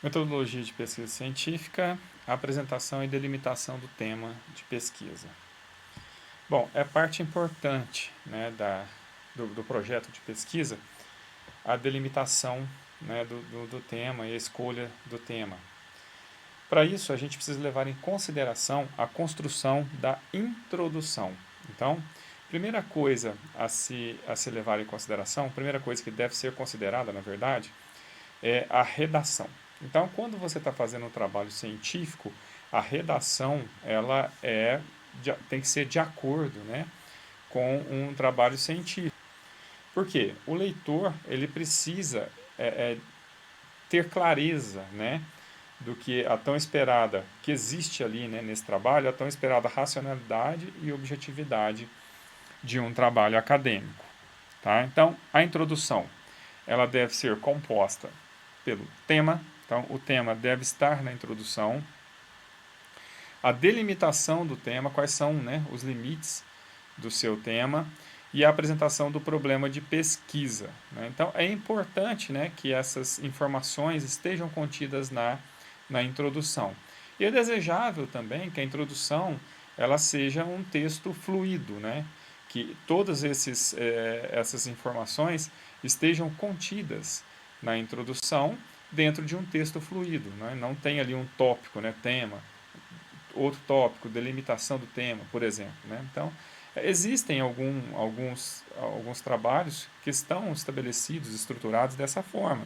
Metodologia de pesquisa científica, apresentação e delimitação do tema de pesquisa. Bom, é parte importante, né, do projeto de pesquisa a delimitação, né, do tema e a escolha do tema. Para isso, a gente precisa levar em consideração a construção da introdução. Então, primeira coisa a se levar em consideração, primeira coisa que deve ser considerada, na verdade, é a redação. Então, quando você está fazendo um trabalho científico, a redação tem que ser de acordo, né, com um trabalho científico. Por quê? O leitor ele precisa ter clareza, né, do que a tão esperada, que existe ali, né, nesse trabalho, a tão esperada racionalidade e objetividade de um trabalho acadêmico. Tá? Então, a introdução ela deve ser composta pelo tema, então o tema deve estar na introdução, a delimitação do tema, quais são, né, os limites do seu tema, e a apresentação do problema de pesquisa. Né? Então é importante, né, que essas informações estejam contidas na introdução. E é desejável também que a introdução ela seja um texto fluido, né? Que todas essas informações estejam contidas na introdução dentro de um texto fluido. Né? Não tem ali um tópico, né? Tema, outro tópico, delimitação do tema, por exemplo. Né? Então, existem alguns trabalhos que estão estabelecidos, estruturados dessa forma.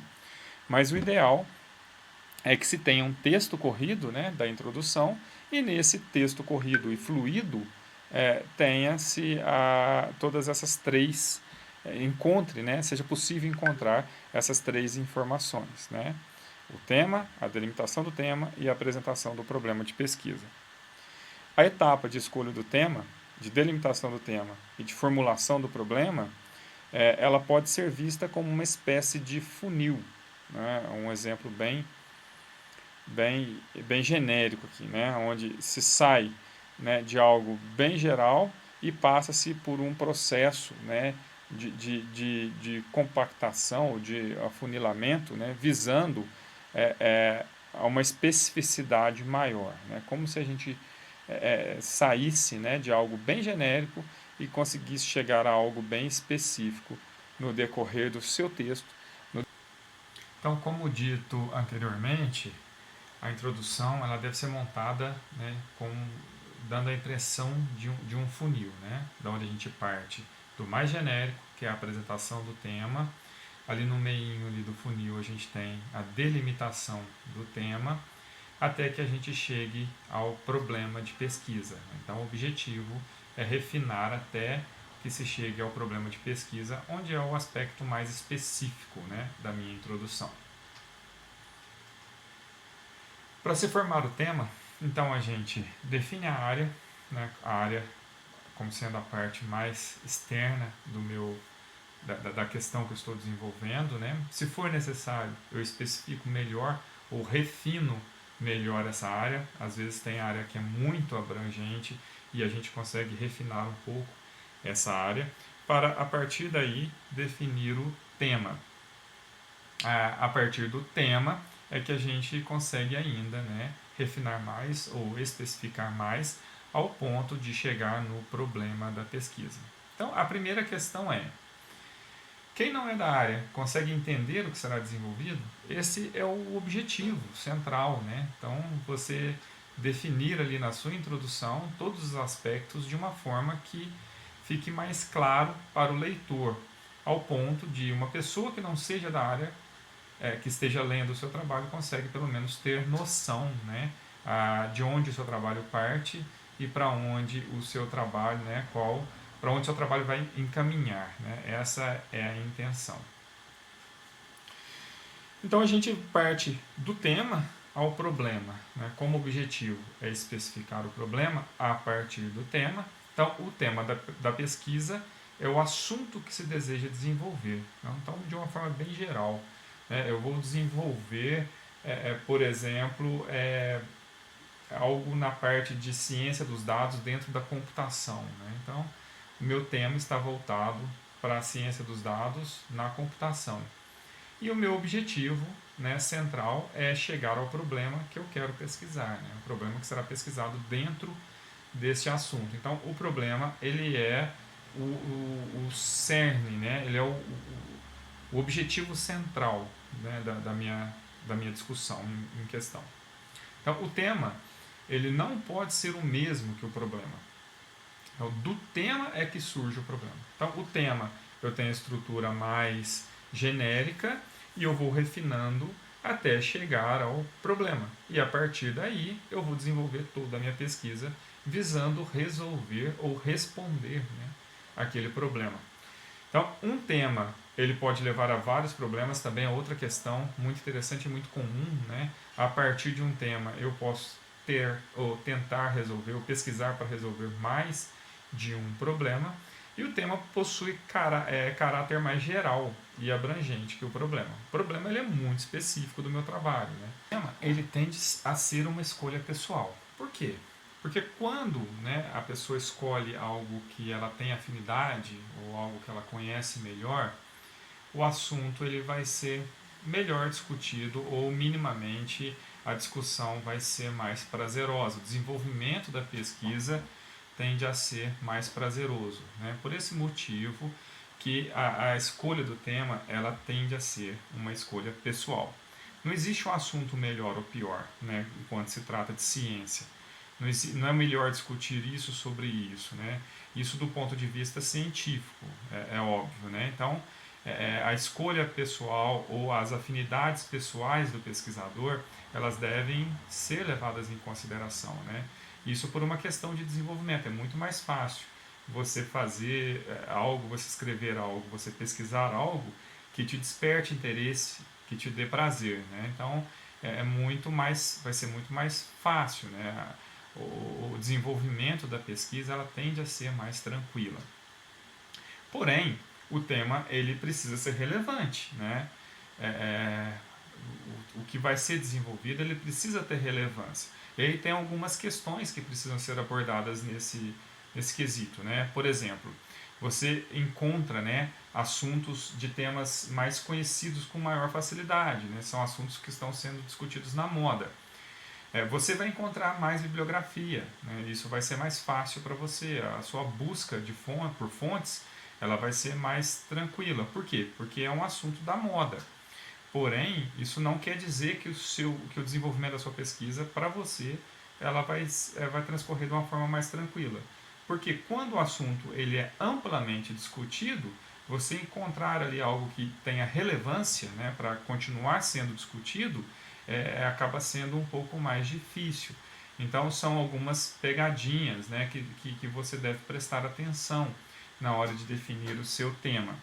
Mas o ideal é que se tenha um texto corrido, né, da introdução, e nesse texto corrido e fluido tenha-se todas essas três, encontre, né, seja possível encontrar essas três informações. Né? O tema, a delimitação do tema e a apresentação do problema de pesquisa. A etapa de escolha do tema, de delimitação do tema e de formulação do problema, ela pode ser vista como uma espécie de funil. Né? Um exemplo bem genérico aqui, né? Onde se sai, né, de algo bem geral e passa-se por um processo, né, de compactação, de afunilamento, né, visando a uma especificidade maior. Né? Como se a gente saísse, né, de algo bem genérico e conseguisse chegar a algo bem específico no decorrer do seu texto. Então, como dito anteriormente, a introdução ela deve ser montada, né, dando a impressão de um funil, né, da onde a gente parte do mais genérico, que é a apresentação do tema. Ali no meio ali do funil a gente tem a delimitação do tema, até que a gente chegue ao problema de pesquisa. Então, o objetivo é refinar até que se chegue ao problema de pesquisa, onde é o aspecto mais específico, né, da minha introdução. Para se formar o tema, então a gente define a área, né, a área como sendo a parte mais externa da questão que eu estou desenvolvendo. Né? Se for necessário, eu especifico melhor ou refino melhor essa área. Às vezes tem área que é muito abrangente e a gente consegue refinar um pouco essa área para, a partir daí, definir o tema. A partir do tema é que a gente consegue ainda, né, refinar mais ou especificar mais ao ponto de chegar no problema da pesquisa. Então, a primeira questão é: quem não é da área consegue entender o que será desenvolvido? Esse é o objetivo central, né? Então, você definir ali na sua introdução todos os aspectos de uma forma que fique mais claro para o leitor, ao ponto de uma pessoa que não seja da área, que esteja lendo o seu trabalho, consegue pelo menos ter noção, né, de onde o seu trabalho parte e para onde o seu trabalho, né, para onde o seu trabalho vai encaminhar. Né? Essa é a intenção. Então a gente parte do tema ao problema. Né? Como objetivo é especificar o problema a partir do tema. Então o tema da pesquisa é o assunto que se deseja desenvolver. Então, de uma forma bem geral, né? Eu vou desenvolver, por exemplo, algo na parte de ciência dos dados dentro da computação. Né? Então, o meu tema está voltado para a ciência dos dados na computação. e o meu objetivo, né, central é chegar ao problema que eu quero pesquisar, né, o problema que será pesquisado dentro desse assunto. Então, o problema ele é o cerne, né, ele é o objetivo central, né, da minha discussão em questão. Então, o tema ele não pode ser o mesmo que o problema. Então, do tema é que surge o problema. Então, o tema eu tenho a estrutura mais genérica e eu vou refinando até chegar ao problema. E a partir daí eu vou desenvolver toda a minha pesquisa visando resolver ou responder, né, aquele problema. Então, um tema ele pode levar a vários problemas, também é outra questão muito interessante e muito comum, né? A partir de um tema eu posso ter ou tentar resolver ou pesquisar para resolver mais de um problema, e o tema possui caráter mais geral e abrangente que o problema. O problema ele é muito específico do meu trabalho, né? O tema ele tende a ser uma escolha pessoal. Por quê? Porque quando, né, a pessoa escolhe algo que ela tem afinidade ou algo que ela conhece melhor, o assunto ele vai ser melhor discutido ou minimamente a discussão vai ser mais prazerosa. O desenvolvimento da pesquisa tende a ser mais prazeroso, né? Por esse motivo que a escolha do tema ela tende a ser uma escolha pessoal. Não existe um assunto melhor ou pior, né, quando se trata de ciência. Não é melhor discutir isso sobre isso, né? Isso do ponto de vista científico, é óbvio, né? Então, a escolha pessoal ou as afinidades pessoais do pesquisador, elas devem ser levadas em consideração, né? Isso por uma questão de desenvolvimento. É muito mais fácil você fazer algo, você escrever algo, você pesquisar algo que te desperte interesse, que te dê prazer, né? Então, vai ser muito mais fácil, né? O desenvolvimento da pesquisa ela tende a ser mais tranquila. Porém, o tema ele precisa ser relevante, né? O que vai ser desenvolvido ele precisa ter relevância. E aí tem algumas questões que precisam ser abordadas nesse quesito, né? Por exemplo, você encontra, né, assuntos de temas mais conhecidos com maior facilidade, né? São assuntos que estão sendo discutidos na moda. Você vai encontrar mais bibliografia, né? Isso vai ser mais fácil para você. A sua busca por fontes ela vai ser mais tranquila. Por quê? Porque é um assunto da moda. Porém, isso não quer dizer que que o desenvolvimento da sua pesquisa, para você, ela vai transcorrer de uma forma mais tranquila. Porque quando o assunto ele é amplamente discutido, você encontrar ali algo que tenha relevância, né, para continuar sendo discutido, acaba sendo um pouco mais difícil. Então, são algumas pegadinhas, né, que você deve prestar atenção na hora de definir o seu tema.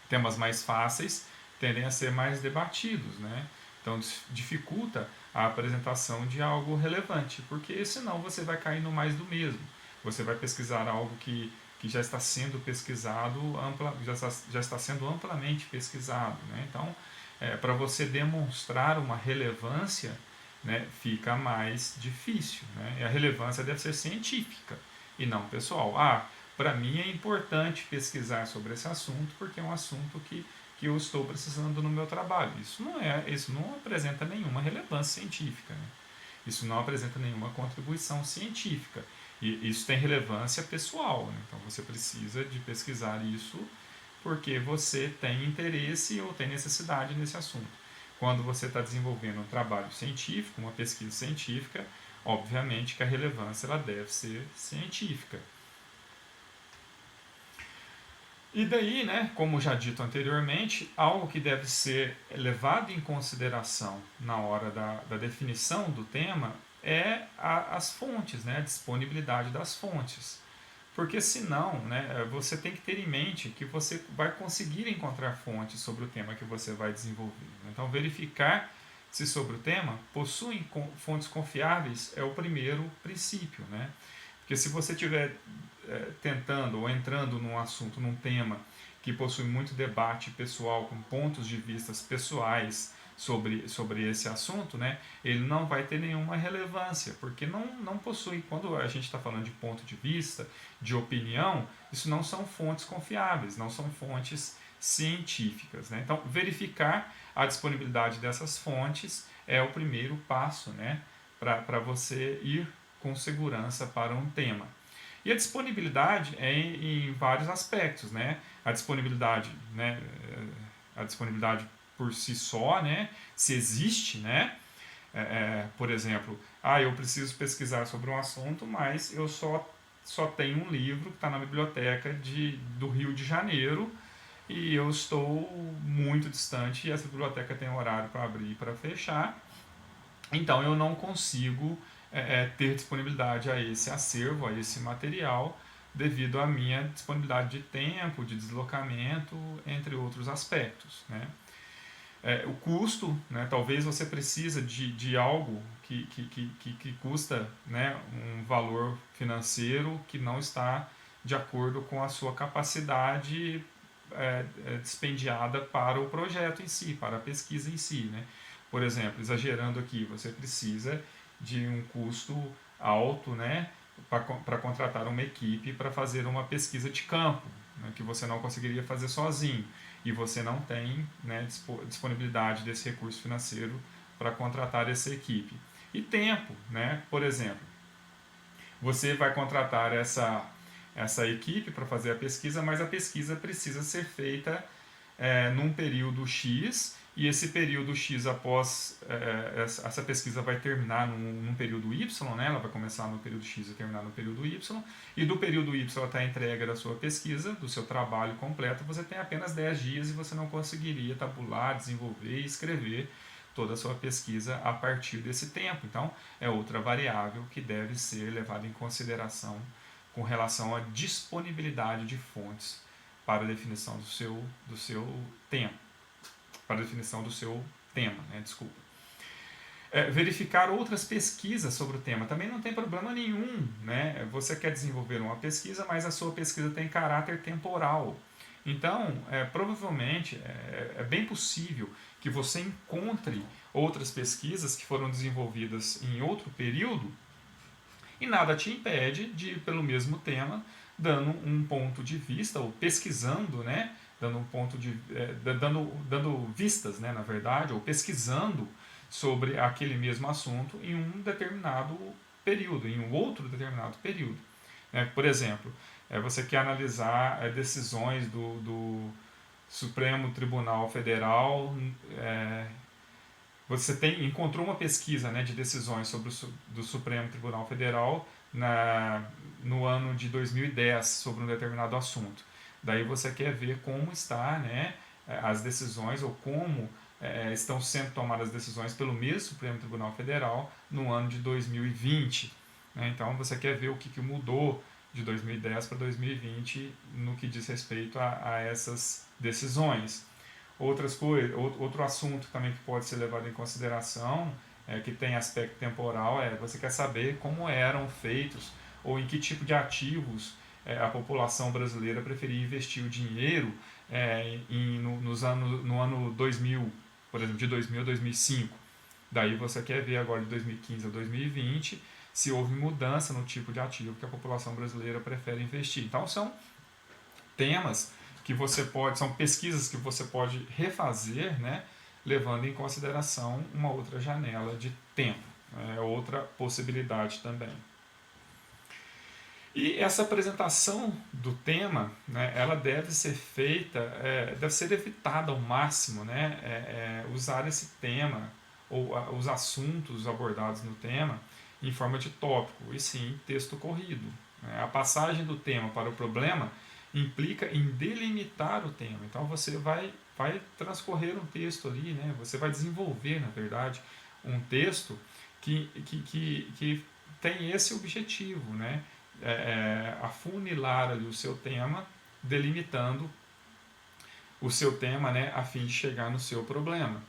Temas mais fáceis tendem a ser mais debatidos, né? Então dificulta a apresentação de algo relevante, porque senão você vai cair no mais do mesmo. Você vai pesquisar algo que já está sendo pesquisado, já está sendo amplamente pesquisado, né? Então, para você demonstrar uma relevância, né, fica mais difícil, né? E a relevância deve ser científica e não pessoal. Para mim é importante pesquisar sobre esse assunto porque é um assunto que eu estou precisando no meu trabalho. Isso não apresenta nenhuma relevância científica, né? Isso não apresenta nenhuma contribuição científica. E isso tem relevância pessoal, né? Então você precisa de pesquisar isso porque você tem interesse ou tem necessidade nesse assunto. Quando você está desenvolvendo um trabalho científico, uma pesquisa científica, obviamente que a relevância ela deve ser científica. E daí, né, como já dito anteriormente, algo que deve ser levado em consideração na hora da definição do tema é as fontes, né, a disponibilidade das fontes. Porque senão, né, você tem que ter em mente que você vai conseguir encontrar fontes sobre o tema que você vai desenvolver. Então, verificar se sobre o tema possuem fontes confiáveis é o primeiro princípio, né? Porque se você estiver tentando ou entrando num assunto, num tema que possui muito debate pessoal, com pontos de vistas pessoais sobre esse assunto, né, ele não vai ter nenhuma relevância, porque não possui, quando a gente está falando de ponto de vista, de opinião, isso não são fontes confiáveis, não são fontes científicas, né? Então, verificar a disponibilidade dessas fontes é o primeiro passo, né, para você ir com segurança para um tema. E a disponibilidade é em vários aspectos, né? A disponibilidade, né, a disponibilidade por si só, né, se existe, né? Por exemplo, eu preciso pesquisar sobre um assunto, mas eu só tenho um livro que está na biblioteca do Rio de Janeiro e eu estou muito distante e essa biblioteca tem horário para abrir e para fechar, então eu não consigo ter disponibilidade a esse acervo, a esse material, devido à minha disponibilidade de tempo, de deslocamento, entre outros aspectos, né? O custo, né, talvez você precisa de algo que custa, né, um valor financeiro que não está de acordo com a sua capacidade dispendiada para o projeto em si, para a pesquisa em si, né? Por exemplo, exagerando aqui, você precisa de um custo alto, né, para contratar uma equipe para fazer uma pesquisa de campo, né, que você não conseguiria fazer sozinho e você não tem, né, disponibilidade desse recurso financeiro para contratar essa equipe. E tempo, né? Por exemplo, você vai contratar essa equipe para fazer a pesquisa, mas a pesquisa precisa ser feita num período X, e esse período X após essa pesquisa vai terminar num período Y, né? Ela vai começar no período X e terminar no período Y, e do período Y até a entrega da sua pesquisa, do seu trabalho completo, você tem apenas 10 dias e você não conseguiria tabular, desenvolver e escrever toda a sua pesquisa a partir desse tempo. Então, é outra variável que deve ser levada em consideração com relação à disponibilidade de fontes para a definição do seu tempo, para a definição do seu tema, né? Desculpa. Verificar outras pesquisas sobre o tema também não tem problema nenhum, né? Você quer desenvolver uma pesquisa, mas a sua pesquisa tem caráter temporal. Então, provavelmente, é bem possível que você encontre outras pesquisas que foram desenvolvidas em outro período e nada te impede de ir pelo mesmo tema, dando um ponto de vista, ou pesquisando, né? Dando um ponto de, dando vistas, né, na verdade, ou pesquisando sobre aquele mesmo assunto em um determinado período, em um outro determinado período. Por exemplo, você quer analisar decisões do Supremo Tribunal Federal, você encontrou uma pesquisa, né, de decisões do Supremo Tribunal Federal no ano de 2010 sobre um determinado assunto. Daí você quer ver como está, né, as decisões ou como estão sendo tomadas decisões pelo mesmo Supremo Tribunal Federal no ano de 2020. Né? Então você quer ver o que mudou de 2010 para 2020 no que diz respeito a essas decisões. Outro assunto também que pode ser levado em consideração, que tem aspecto temporal, você quer saber como eram feitos ou em que tipo de ativos a população brasileira preferia investir o dinheiro no ano 2000, por exemplo, de 2000 a 2005. Daí você quer ver agora de 2015 a 2020 se houve mudança no tipo de ativo que a população brasileira prefere investir. Então são temas que você pode, são pesquisas que você pode refazer, né, levando em consideração uma outra janela de tempo, outra possibilidade também. E essa apresentação do tema, né, ela deve ser feita, deve ser evitada ao máximo, né, usar esse tema ou os assuntos abordados no tema em forma de tópico, e sim texto corrido. A passagem do tema para o problema implica em delimitar o tema. Então você vai transcorrer um texto ali, né? Você vai desenvolver, na verdade, um texto que tem esse objetivo, né? Afunilar ali o seu tema, delimitando o seu tema, né? A fim de chegar no seu problema.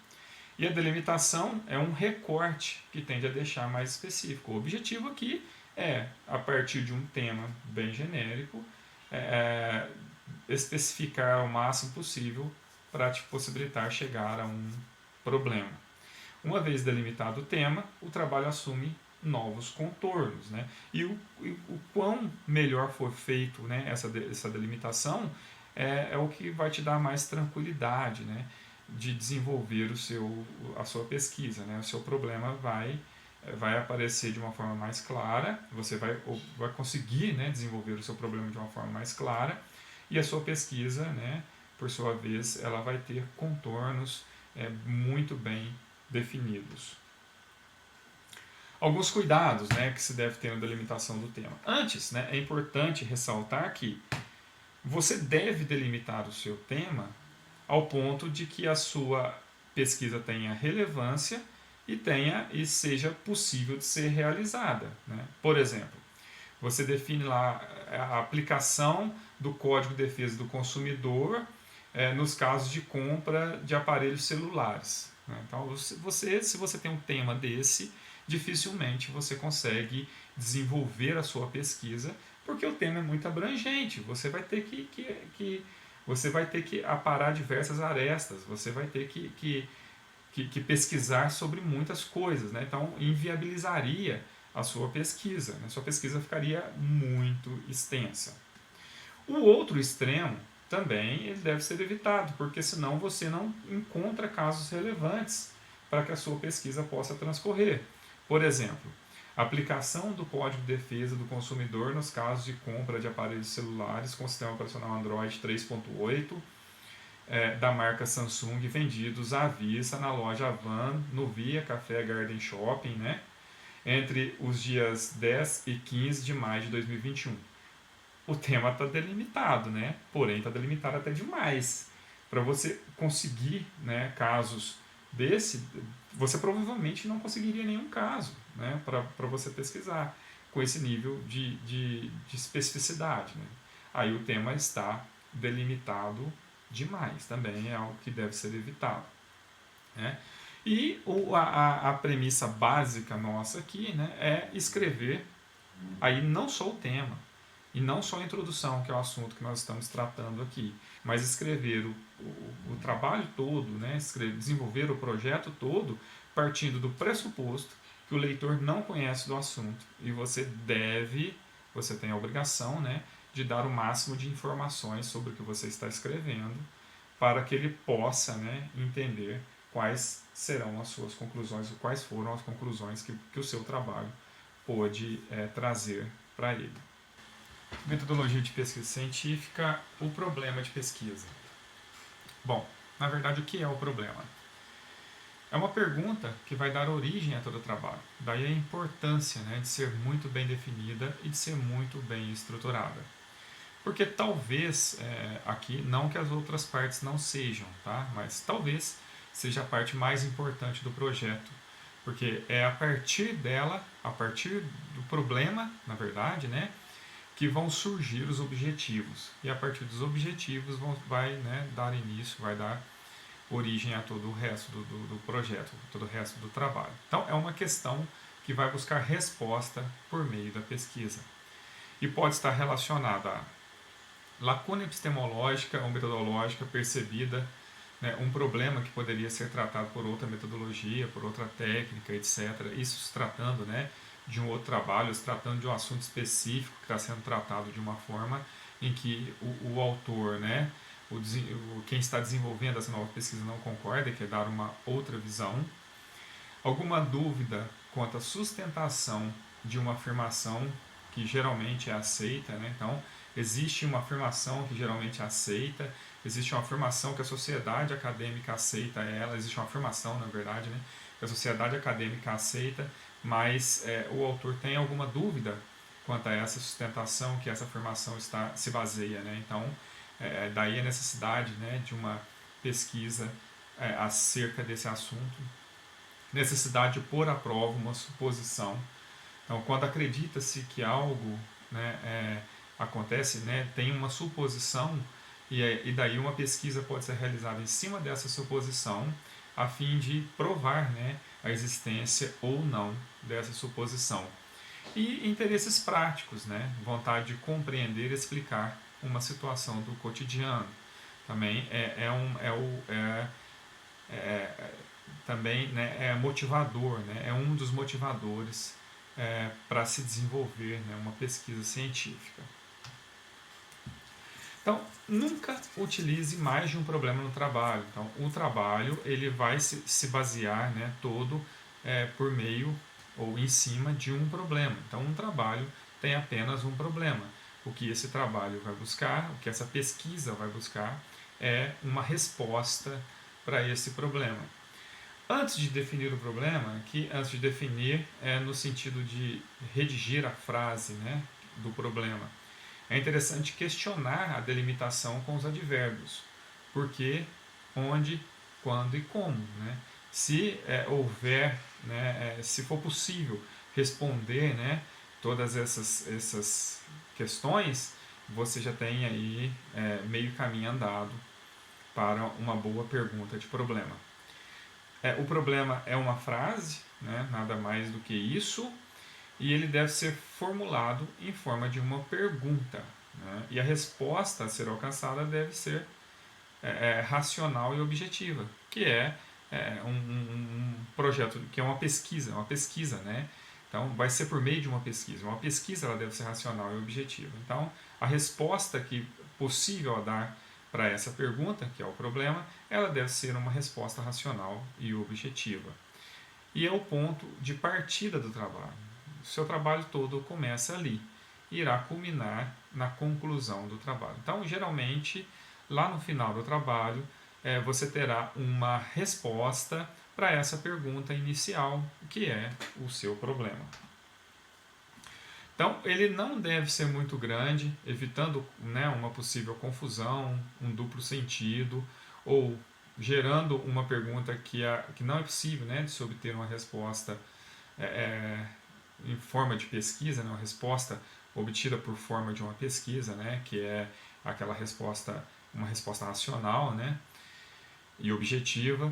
E a delimitação é um recorte que tende a deixar mais específico. O objetivo aqui é, a partir de um tema bem genérico, especificar o máximo possível para te possibilitar chegar a um problema. Uma vez delimitado o tema, o trabalho assume novos contornos, né? E o quão melhor for feito, né, essa delimitação é o que vai te dar mais tranquilidade, né, de desenvolver a sua pesquisa, né? O seu problema vai aparecer de uma forma mais clara, você vai conseguir, né, desenvolver o seu problema de uma forma mais clara, e a sua pesquisa, né, por sua vez, ela vai ter contornos muito bem definidos. Alguns cuidados, né, que se deve ter na delimitação do tema. Antes, né, é importante ressaltar que você deve delimitar o seu tema ao ponto de que a sua pesquisa tenha relevância e seja possível de ser realizada, né? Por exemplo, você define lá a aplicação do Código de Defesa do Consumidor nos casos de compra de aparelhos celulares, né? Então, se você tem um tema desse, dificilmente você consegue desenvolver a sua pesquisa, porque o tema é muito abrangente. Você vai ter você vai ter que aparar diversas arestas, você vai ter que pesquisar sobre muitas coisas, né? Então inviabilizaria a sua pesquisa, né? Sua pesquisa ficaria muito extensa. O outro extremo também ele deve ser evitado, porque senão você não encontra casos relevantes para que a sua pesquisa possa transcorrer. Por exemplo, aplicação do Código de Defesa do Consumidor nos casos de compra de aparelhos celulares com sistema operacional Android 3.8 da marca Samsung vendidos à vista na loja Avan, no Via Café Garden Shopping, né, entre os dias 10 e 15 de maio de 2021. O tema está delimitado, né? Porém, está delimitado até demais. Para você conseguir, né, casos desse, você provavelmente não conseguiria nenhum caso, né, para você pesquisar com esse nível de especificidade, né? Aí o tema está delimitado demais, também é algo que deve ser evitado, né? E a premissa básica nossa aqui, né, é escrever aí não só o tema, e não só a introdução, que é o assunto que nós estamos tratando aqui, mas escrever o trabalho todo, né, desenvolver o projeto todo, partindo do pressuposto que o leitor não conhece do assunto. E você tem a obrigação, né, de dar o máximo de informações sobre o que você está escrevendo, para que ele possa, né, entender quais serão as suas conclusões, ou quais foram as conclusões que o seu trabalho pôde trazer para ele. Metodologia de pesquisa científica, o problema de pesquisa. Bom, na verdade, o que é o problema? É uma pergunta que vai dar origem a todo o trabalho. Daí a importância, né, de ser muito bem definida e de ser muito bem estruturada. Porque talvez, aqui, não que as outras partes não sejam, tá? Mas talvez seja a parte mais importante do projeto. Porque é a partir dela, a partir do problema, na verdade, né, que vão surgir os objetivos. E a partir dos objetivos vai, né, dar início, vai dar origem a todo o resto do projeto, todo o resto do trabalho. Então é uma questão que vai buscar resposta por meio da pesquisa. E pode estar relacionada a lacuna epistemológica ou metodológica percebida, né, um problema que poderia ser tratado por outra metodologia, por outra técnica, etc. Isso se tratando, né, de um outro trabalho, se tratando de um assunto específico que está sendo tratado de uma forma em que o autor, né, quem está desenvolvendo essa nova pesquisa não concorda e quer dar uma outra visão. Alguma dúvida quanto à sustentação de uma afirmação que geralmente é aceita, né? Então, existe uma afirmação que geralmente é aceita, existe uma afirmação que a sociedade acadêmica aceita ela, existe uma afirmação, na verdade, né, que a sociedade acadêmica aceita, mas o autor tem alguma dúvida quanto a essa sustentação que essa afirmação se baseia, né? Então, daí a necessidade, né, de uma pesquisa acerca desse assunto, necessidade de pôr à prova uma suposição. Então, quando acredita-se que algo, né, acontece, né, tem uma suposição, e daí uma pesquisa pode ser realizada em cima dessa suposição, a fim de provar, né, a existência ou não dessa suposição. E interesses práticos, né, vontade de compreender e explicar uma situação do cotidiano. Também também, né, é motivador, né, é um dos motivadores para se desenvolver, né, uma pesquisa científica. Então, nunca utilize mais de um problema no trabalho. Então, o trabalho ele vai se basear, né, todo por meio ou em cima de um problema. Então, um trabalho tem apenas um problema. O que esse trabalho vai buscar, o que essa pesquisa vai buscar, é uma resposta para esse problema. Antes de definir o problema, aqui, antes de definir, no sentido de redigir a frase, né, do problema, é interessante questionar a delimitação com os advérbios. Por quê, onde, quando e como. Né? Se houver, né, se for possível responder, né, todas essas questões, você já tem aí meio caminho andado para uma boa pergunta de problema. O problema é uma frase, né, nada mais do que isso, e ele deve ser formulado em forma de uma pergunta. Né? E a resposta a ser alcançada deve ser racional e objetiva, que é um projeto, que é uma pesquisa, né? Então, vai ser por meio de uma pesquisa. Uma pesquisa ela deve ser racional e objetiva. Então, a resposta que possível a dar para essa pergunta, que é o problema, ela deve ser uma resposta racional e objetiva. E é o ponto de partida do trabalho. O seu trabalho todo começa ali e irá culminar na conclusão do trabalho. Então, geralmente, lá no final do trabalho, você terá uma resposta para essa pergunta inicial, que é o seu problema. Então, ele não deve ser muito grande, evitando, né, uma possível confusão, um duplo sentido, ou gerando uma pergunta que não é possível, né, de se obter uma resposta em forma de pesquisa, né, uma resposta obtida por forma de uma pesquisa, né, que é aquela resposta, uma resposta racional, né, e objetiva.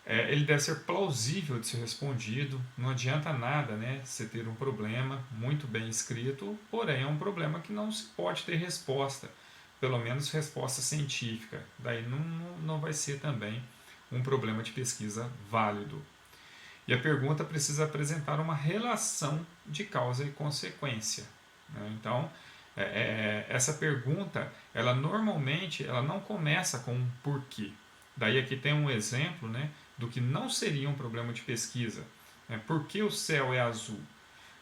Ele deve ser plausível de ser respondido. Não adianta nada, né, você ter um problema muito bem escrito, porém é um problema que não se pode ter resposta, pelo menos resposta científica. Daí não vai ser também um problema de pesquisa válido. E a pergunta precisa apresentar uma relação de causa e consequência. Né? Então, essa pergunta, ela normalmente ela não começa com um porquê. Daí aqui tem um exemplo, né, do que não seria um problema de pesquisa. Por que o céu é azul?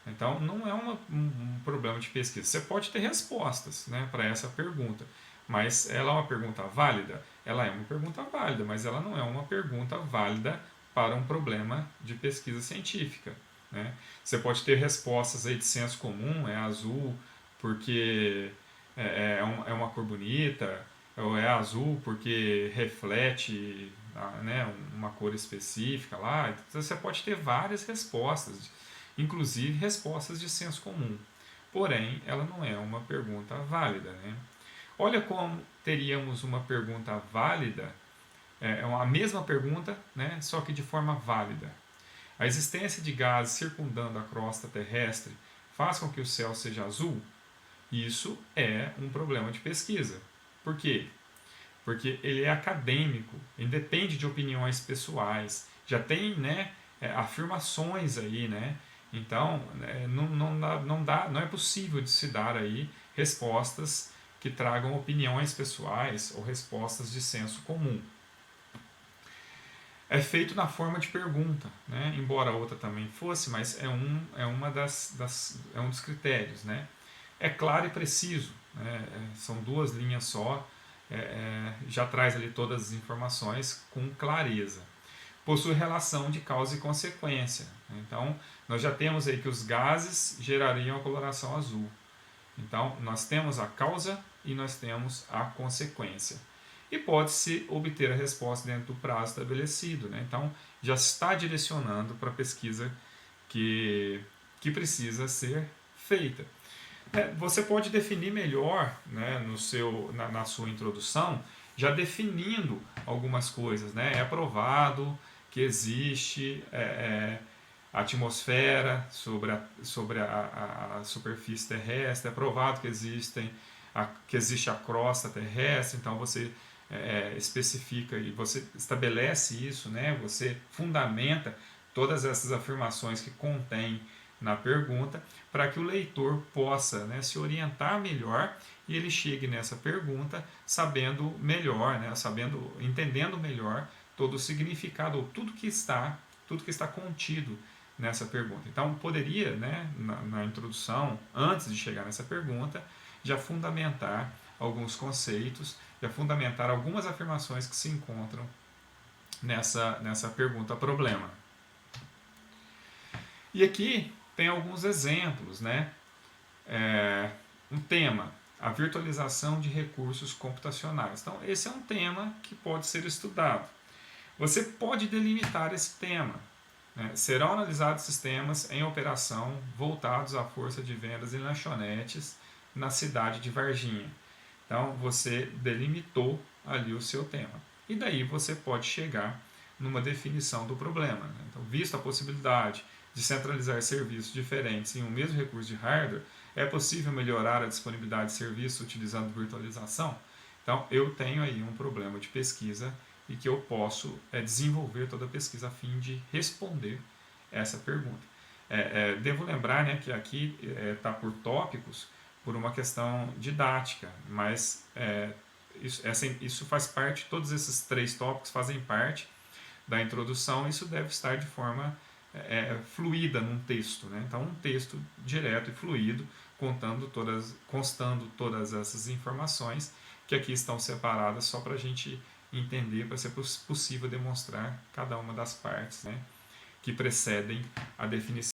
Então, não é um problema de pesquisa. Você pode ter respostas, né, para essa pergunta, mas ela é uma pergunta válida? Ela é uma pergunta válida, mas ela não é uma pergunta válida para um problema de pesquisa científica. Né? Você pode ter respostas aí de senso comum, é azul porque é uma cor bonita, ou é azul porque reflete, né, uma cor específica lá. Então, você pode ter várias respostas, inclusive respostas de senso comum. Porém, ela não é uma pergunta válida. Né? Olha como teríamos uma pergunta válida, a mesma pergunta, né, só que de forma válida. A existência de gases circundando a crosta terrestre faz com que o céu seja azul? Isso é um problema de pesquisa. Por quê? Porque ele é acadêmico, independe de opiniões pessoais, já tem, né, afirmações aí, né? Então, não é possível de se dar aí respostas que tragam opiniões pessoais ou respostas de senso comum. É feito na forma de pergunta, né? Embora a outra também fosse, mas é um dos critérios, né? É claro e preciso, né? São duas linhas só, já traz ali todas as informações com clareza. Possui relação de causa e consequência. Então, nós já temos aí que os gases gerariam a coloração azul. Então, nós temos a causa e nós temos a consequência. E pode-se obter a resposta dentro do prazo estabelecido. Né? Então, já está direcionando para a pesquisa que precisa ser feita. Você pode definir melhor, né, na sua introdução, já definindo algumas coisas. Né? É provado que existe a atmosfera sobre a superfície terrestre, é provado que existe a crosta terrestre, então você especifica e você estabelece isso, né? Você fundamenta todas essas afirmações que contém na pergunta, para que o leitor possa, né, se orientar melhor e ele chegue nessa pergunta sabendo melhor, né, entendendo melhor todo o significado ou tudo que está contido nessa pergunta. Então, poderia, né, na introdução, antes de chegar nessa pergunta, já fundamentar alguns conceitos, já fundamentar algumas afirmações que se encontram nessa pergunta-problema. E aqui tem alguns exemplos, né? Um tema, a virtualização de recursos computacionais. Então, esse é um tema que pode ser estudado. Você pode delimitar esse tema. Né? Serão analisados sistemas em operação voltados à força de vendas em lanchonetes na cidade de Varginha. Então, você delimitou ali o seu tema. E daí você pode chegar numa definição do problema. Né? Então, visto a possibilidade de centralizar serviços diferentes em um mesmo recurso de hardware, é possível melhorar a disponibilidade de serviços utilizando virtualização? Então, eu tenho aí um problema de pesquisa e que eu posso desenvolver toda a pesquisa a fim de responder essa pergunta. Devo lembrar, né, que aqui está por tópicos por uma questão didática, mas isso faz parte, todos esses 3 tópicos fazem parte da introdução, isso deve estar de forma fluida num texto. Né? Então, um texto direto e fluido, constando todas essas informações que aqui estão separadas só para a gente entender, para ser possível demonstrar cada uma das partes, né, que precedem a definição